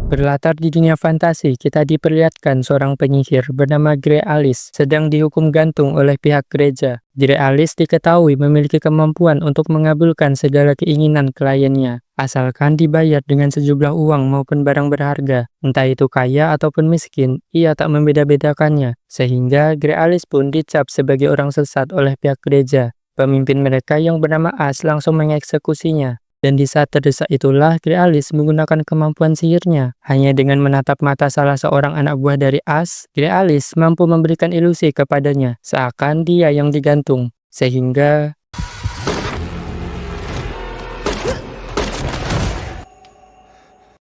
Berlatar di dunia fantasi, kita diperlihatkan seorang penyihir bernama Grey Alice sedang dihukum gantung oleh pihak gereja. Grey Alice diketahui memiliki kemampuan untuk mengabulkan segala keinginan kliennya, asalkan dibayar dengan sejumlah uang maupun barang berharga. Entah itu kaya ataupun miskin, ia tak membeda-bedakannya. Sehingga Grey Alice pun dicap sebagai orang sesat oleh pihak gereja. Pemimpin mereka yang bernama As langsung mengeksekusinya. Dan di saat terdesak itulah Grey Alice menggunakan kemampuan sihirnya. Hanya dengan menatap mata salah seorang anak buah dari As, Grey Alice mampu memberikan ilusi kepadanya, seakan dia yang digantung. Sehingga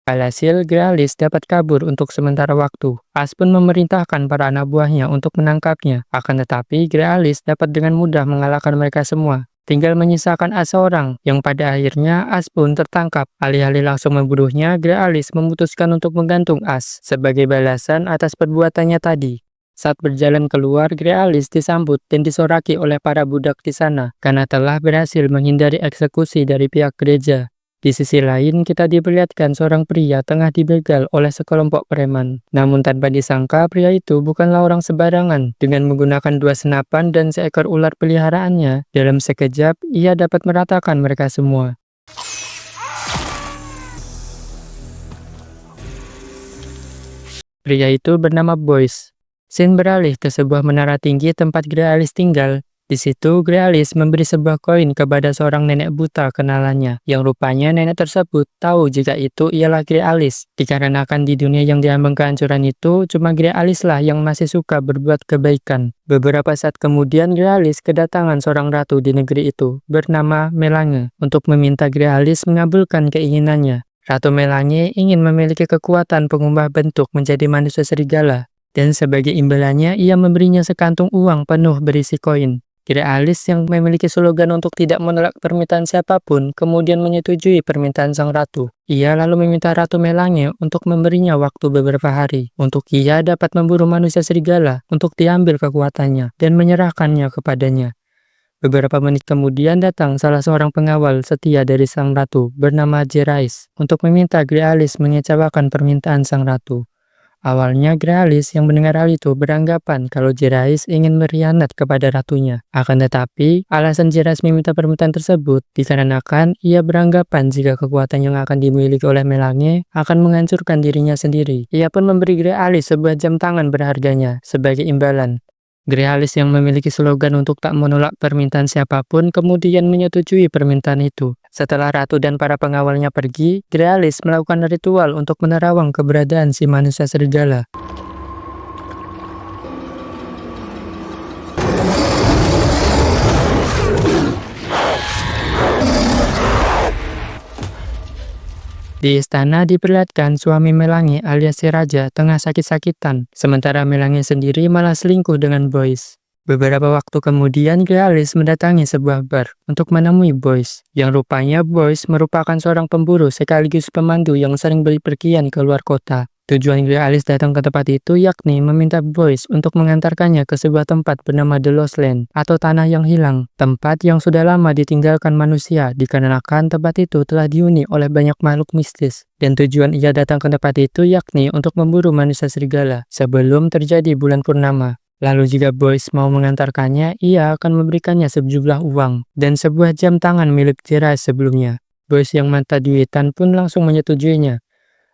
alhasil Grey Alice dapat kabur untuk sementara waktu. As pun memerintahkan para anak buahnya untuk menangkapnya. Akan tetapi Grey Alice dapat dengan mudah mengalahkan mereka semua. Tinggal menyisakan As seorang, yang pada akhirnya As pun tertangkap. Alih-alih langsung membunuhnya, Grey Alice memutuskan untuk menggantung As sebagai balasan atas perbuatannya tadi. Saat berjalan keluar, Grey Alice disambut dan disoraki oleh para budak di sana karena telah berhasil menghindari eksekusi dari pihak gereja. Di sisi lain, kita diperlihatkan seorang pria tengah dibegal oleh sekelompok preman. Namun tanpa disangka, pria itu bukanlah orang sembarangan. Dengan menggunakan 2 senapan dan seekor ular peliharaannya, dalam sekejap ia dapat meratakan mereka semua. Pria itu bernama Boyce. Scene beralih ke sebuah menara tinggi tempat Grey Alice tinggal. Di situ, Grey Alice memberi sebuah koin kepada seorang nenek buta kenalannya, yang rupanya nenek tersebut tahu jika itu ialah Grey Alice. Dikarenakan di dunia yang diambang kehancuran itu, cuma Grey Alice lah yang masih suka berbuat kebaikan. Beberapa saat kemudian, Grey Alice kedatangan seorang ratu di negeri itu, bernama Melange, untuk meminta Grey Alice mengabulkan keinginannya. Ratu Melange ingin memiliki kekuatan pengubah bentuk menjadi manusia serigala, dan sebagai imbalannya ia memberinya sekantung uang penuh berisi koin. Grey Alice yang memiliki slogan untuk tidak menolak permintaan siapapun, kemudian menyetujui permintaan sang ratu. Ia lalu meminta Ratu Melange untuk memberinya waktu beberapa hari, untuk ia dapat memburu manusia serigala untuk diambil kekuatannya, dan menyerahkannya kepadanya. Beberapa menit kemudian datang salah seorang pengawal setia dari sang ratu, bernama Jerais, untuk meminta Grey Alice mengecewakan permintaan sang ratu. Awalnya Grey Alice yang mendengar hal itu beranggapan kalau Jerais ingin berkhianat kepada ratunya. Akan tetapi, alasan Jerais meminta permintaan tersebut dikarenakan ia beranggapan jika kekuatan yang akan dimiliki oleh Melange akan menghancurkan dirinya sendiri. Ia pun memberi Grey Alice sebuah jam tangan berharganya sebagai imbalan. Grey Alice yang memiliki slogan untuk tak menolak permintaan siapapun kemudian menyetujui permintaan itu. Setelah ratu dan para pengawalnya pergi, Grey Alice melakukan ritual untuk menerawang keberadaan si manusia serigala. Di istana diperlihatkan suami Melange alias si raja tengah sakit-sakitan, sementara Melange sendiri malah selingkuh dengan Boyce. Beberapa waktu kemudian Grey Alice mendatangi sebuah bar untuk menemui Boyce, yang rupanya Boyce merupakan seorang pemburu sekaligus pemandu yang sering berpergian ke luar kota. Tujuan Grey Alice datang ke tempat itu yakni meminta Boyce untuk mengantarkannya ke sebuah tempat bernama The Lost Land atau Tanah yang Hilang, tempat yang sudah lama ditinggalkan manusia dikarenakan tempat itu telah dihuni oleh banyak makhluk mistis. Dan tujuan ia datang ke tempat itu yakni untuk memburu manusia serigala sebelum terjadi bulan purnama. Lalu jika Boyce mau mengantarkannya, ia akan memberikannya sejumlah uang dan sebuah jam tangan milik Jerais sebelumnya. Boyce yang mata duitan pun langsung menyetujuinya.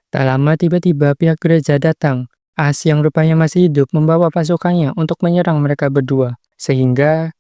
Tak lama tiba-tiba pihak gereja datang. As yang rupanya masih hidup membawa pasukannya untuk menyerang mereka berdua. Sehingga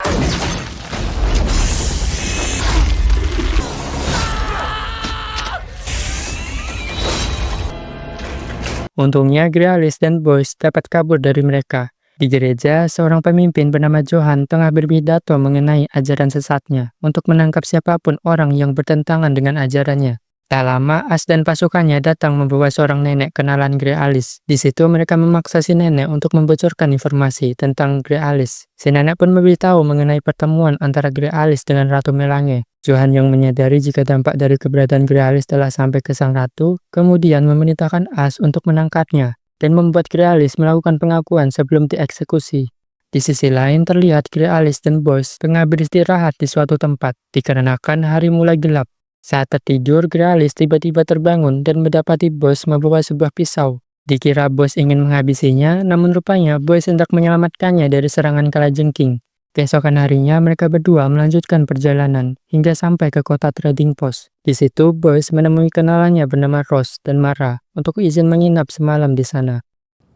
untungnya Grey Alice dan Boyce dapat kabur dari mereka. Di gereja, seorang pemimpin bernama Johan tengah berpidato mengenai ajaran sesatnya untuk menangkap siapapun orang yang bertentangan dengan ajarannya. Tak lama, As dan pasukannya datang membawa seorang nenek kenalan Grey Alice. Di situ mereka memaksa si nenek untuk membocorkan informasi tentang Grey Alice. Si nenek pun memberitahu mengenai pertemuan antara Grey Alice dengan Ratu Melange. Johan yang menyadari jika dampak dari keberadaan Grey Alice telah sampai ke sang ratu, kemudian memerintahkan As untuk menangkapnya dan membuat Grey Alice melakukan pengakuan sebelum dieksekusi. Di sisi lain terlihat Grey Alice dan Boyce tengah beristirahat di suatu tempat dikarenakan hari mulai gelap. Saat tertidur, Gralis tiba-tiba terbangun dan mendapati Boyce membawa sebuah pisau. Dikira Boyce ingin menghabisinya, namun rupanya Boyce hendak menyelamatkannya dari serangan kalajengking. Keesokan harinya, mereka berdua melanjutkan perjalanan hingga sampai ke kota trading post. Di situ, Boyce menemui kenalannya bernama Rose dan Mara untuk izin menginap semalam di sana.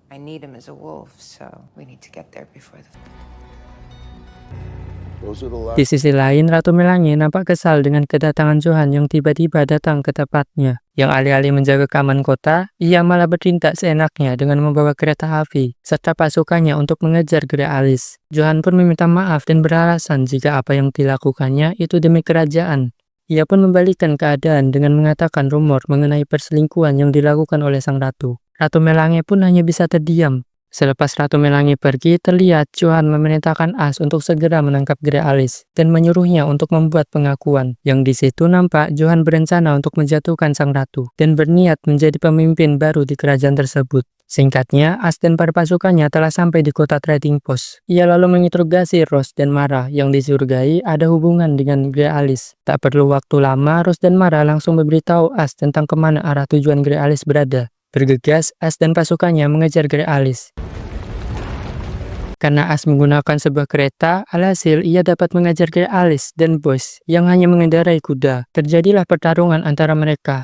I need him as a wolf, so we need to get there before the... Di sisi lain, Ratu Melange nampak kesal dengan kedatangan Johan yang tiba-tiba datang ke tempatnya. Yang alih-alih menjaga keamanan kota, ia malah bertindak seenaknya dengan membawa kereta api serta pasukannya untuk mengejar Gralis. Johan pun meminta maaf dan beralasan jika apa yang dilakukannya itu demi kerajaan. Ia pun membalikkan keadaan dengan mengatakan rumor mengenai perselingkuhan yang dilakukan oleh sang ratu. Ratu Melange pun hanya bisa terdiam. Selepas Ratu Melange pergi, terlihat Johan memerintahkan As untuk segera menangkap Gralis dan menyuruhnya untuk membuat pengakuan. Yang di situ nampak Johan berencana untuk menjatuhkan sang ratu dan berniat menjadi pemimpin baru di kerajaan tersebut. Singkatnya, As dan para pasukannya telah sampai di kota trading post. Ia lalu menginterogasi Rose dan Mara yang dicurigai ada hubungan dengan Gralis. Tak perlu waktu lama, Rose dan Mara langsung memberitahu As tentang kemana arah tujuan Gralis berada. Bergegas, As dan pasukannya mengejar Gralis. Karena As menggunakan sebuah kereta, alhasil ia dapat mengejar Gralis dan Boyce yang hanya mengendarai kuda. Terjadilah pertarungan antara mereka.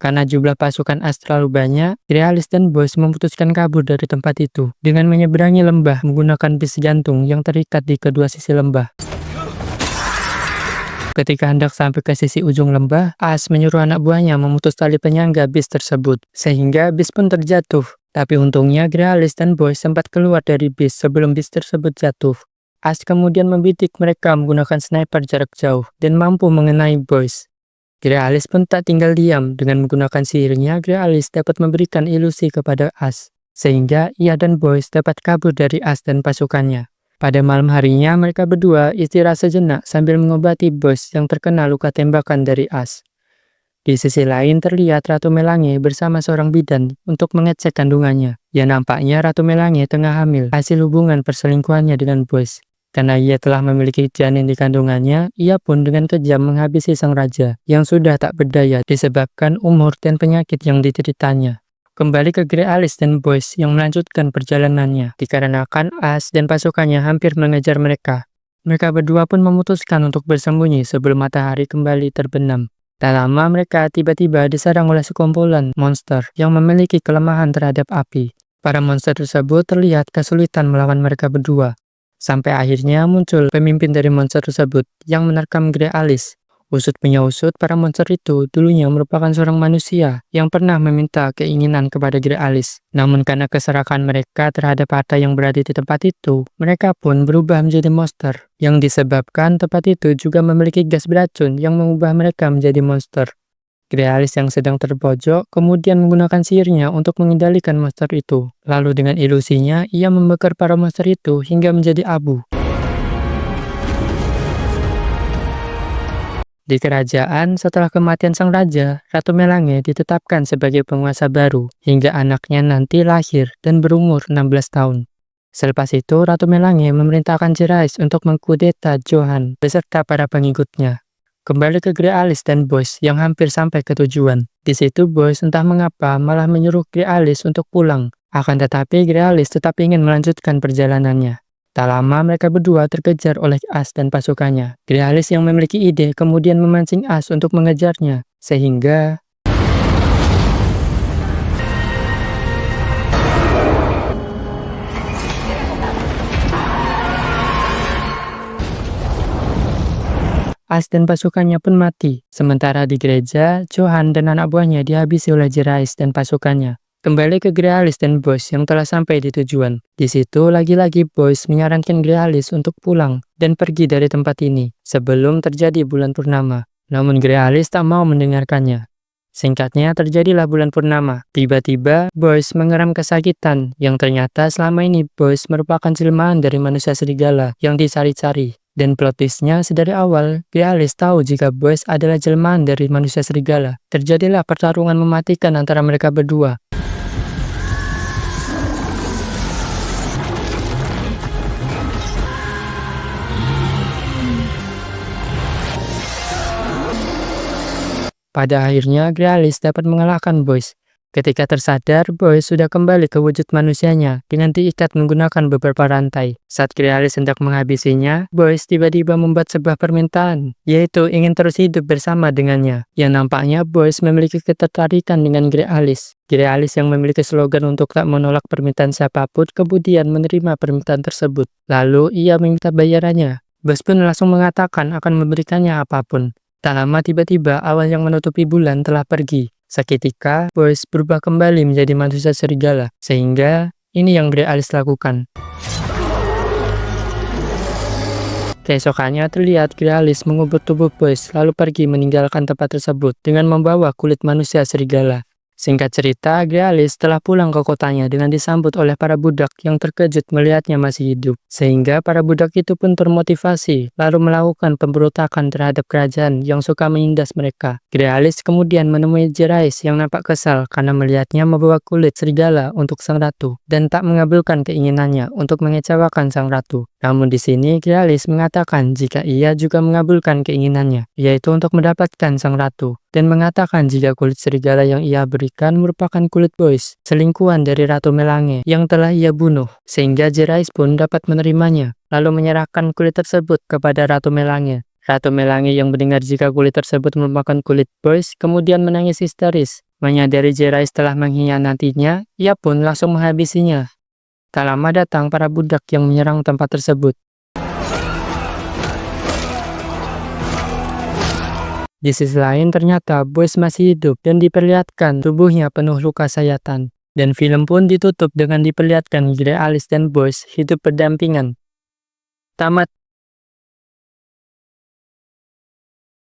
Karena jumlah pasukan As terlalu banyak, Gralis dan Boyce memutuskan kabur dari tempat itu dengan menyeberangi lembah menggunakan bis jantung yang terikat di kedua sisi lembah. Ketika hendak sampai ke sisi ujung lembah, As menyuruh anak buahnya memutus tali penyangga bis tersebut, sehingga bis pun terjatuh. Tapi untungnya Gralis dan Boyce sempat keluar dari bis sebelum bis tersebut jatuh. As kemudian membidik mereka menggunakan sniper jarak jauh dan mampu mengenai Boyce. Gralis pun tak tinggal diam. Dengan menggunakan sihirnya, Gralis dapat memberikan ilusi kepada As, sehingga ia dan Boyce dapat kabur dari As dan pasukannya. Pada malam harinya, mereka berdua istirahat sejenak sambil mengobati Boyce yang terkena luka tembakan dari As. Di sisi lain terlihat Ratu Melange bersama seorang bidan untuk mengecek kandungannya. Ya nampaknya Ratu Melange tengah hamil hasil hubungan perselingkuhannya dengan Boyce. Karena ia telah memiliki janin di kandungannya, ia pun dengan kejam menghabisi sang raja yang sudah tak berdaya disebabkan umur dan penyakit yang dideritanya. Kembali ke Gralis dan Boyce yang melanjutkan perjalanannya, dikarenakan As dan pasukannya hampir mengejar mereka. Mereka berdua pun memutuskan untuk bersembunyi sebelum matahari kembali terbenam. Tak lama mereka tiba-tiba diserang oleh sekumpulan monster yang memiliki kelemahan terhadap api. Para monster tersebut terlihat kesulitan melawan mereka berdua. Sampai akhirnya muncul pemimpin dari monster tersebut yang menerkam Gralis. Usut punya usut, para monster itu dulunya merupakan seorang manusia yang pernah meminta keinginan kepada Gralis. Namun karena keserakan mereka terhadap harta yang berada di tempat itu, mereka pun berubah menjadi monster. Yang disebabkan tempat itu juga memiliki gas beracun yang mengubah mereka menjadi monster. Gralis yang sedang terpojok kemudian menggunakan sihirnya untuk mengendalikan monster itu. Lalu dengan ilusinya, ia membakar para monster itu hingga menjadi abu. Di kerajaan, setelah kematian sang raja, Ratu Melange ditetapkan sebagai penguasa baru, hingga anaknya nanti lahir dan berumur 16 tahun. Selepas itu, Ratu Melange memerintahkan Gralis untuk mengkudeta Johan beserta para pengikutnya. Kembali ke Gralis dan Boyce yang hampir sampai ke tujuan. Di situ Boyce entah mengapa malah menyuruh Gralis untuk pulang. Akan tetapi Gralis tetap ingin melanjutkan perjalanannya. Tak lama mereka berdua terkejar oleh As dan pasukannya. Gralis yang memiliki ide kemudian memancing As untuk mengejarnya, sehingga As dan pasukannya pun mati. Sementara di gereja, Johan dan anak buahnya dihabisi oleh Gralis dan pasukannya. Kembali ke Gralis dan Boyce yang telah sampai di tujuan. Di situ lagi-lagi Boyce menyarankan Gralis untuk pulang dan pergi dari tempat ini sebelum terjadi bulan purnama. Namun Gralis tak mau mendengarkannya. Singkatnya terjadilah bulan purnama. Tiba-tiba Boyce mengeram kesakitan yang ternyata selama ini Boyce merupakan jelmaan dari manusia serigala yang dicari-cari. Dan plot twist-nya sedari awal, Gralis tahu jika Boyce adalah jelmaan dari manusia serigala. Terjadilah pertarungan mematikan antara mereka berdua. Pada akhirnya, Grealis dapat mengalahkan Boyce. Ketika tersadar, Boyce sudah kembali ke wujud manusianya dengan diikat menggunakan beberapa rantai. Saat Grealis hendak menghabisinya, Boyce tiba-tiba membuat sebuah permintaan, yaitu ingin terus hidup bersama dengannya. Yang nampaknya Boyce memiliki ketertarikan dengan Grealis. Grealis yang memiliki slogan untuk tak menolak permintaan siapapun kemudian menerima permintaan tersebut. Lalu ia meminta bayarannya. Boyce pun langsung mengatakan akan memberikannya apapun. Tak lama tiba-tiba awan yang menutupi bulan telah pergi. Seketika, Boyce berubah kembali menjadi manusia serigala. Sehingga, ini yang Grealis lakukan. Keesokannya terlihat Grealis mengubur tubuh Boyce lalu pergi meninggalkan tempat tersebut dengan membawa kulit manusia serigala. Singkat cerita, Grealis telah pulang ke kotanya dengan disambut oleh para budak yang terkejut melihatnya masih hidup. Sehingga para budak itu pun termotivasi, lalu melakukan pemberontakan terhadap kerajaan yang suka menindas mereka. Grealis kemudian menemui Jaehaerys yang nampak kesal karena melihatnya membawa kulit serigala untuk sang ratu, dan tak mengabulkan keinginannya untuk mengecewakan sang ratu. Namun di sini Grealis mengatakan jika ia juga mengabulkan keinginannya, yaitu untuk mendapatkan sang ratu, dan mengatakan jika kulit serigala yang ia berikan merupakan kulit Boyce, selingkuhan dari Ratu Melange yang telah ia bunuh, sehingga Jaehaerys pun dapat menerimanya, lalu menyerahkan kulit tersebut kepada Ratu Melange. Ratu Melange yang mendengar jika kulit tersebut merupakan kulit Boyce kemudian menangis histeris. Menyadari Jaehaerys telah mengkhianatinya, ia pun langsung menghabisinya. Tak lama datang para budak yang menyerang tempat tersebut. Di sisi lain ternyata Boyce masih hidup dan diperlihatkan tubuhnya penuh luka sayatan. Dan film pun ditutup dengan diperlihatkan Grealis dan Boyce hidup berdampingan. Tamat.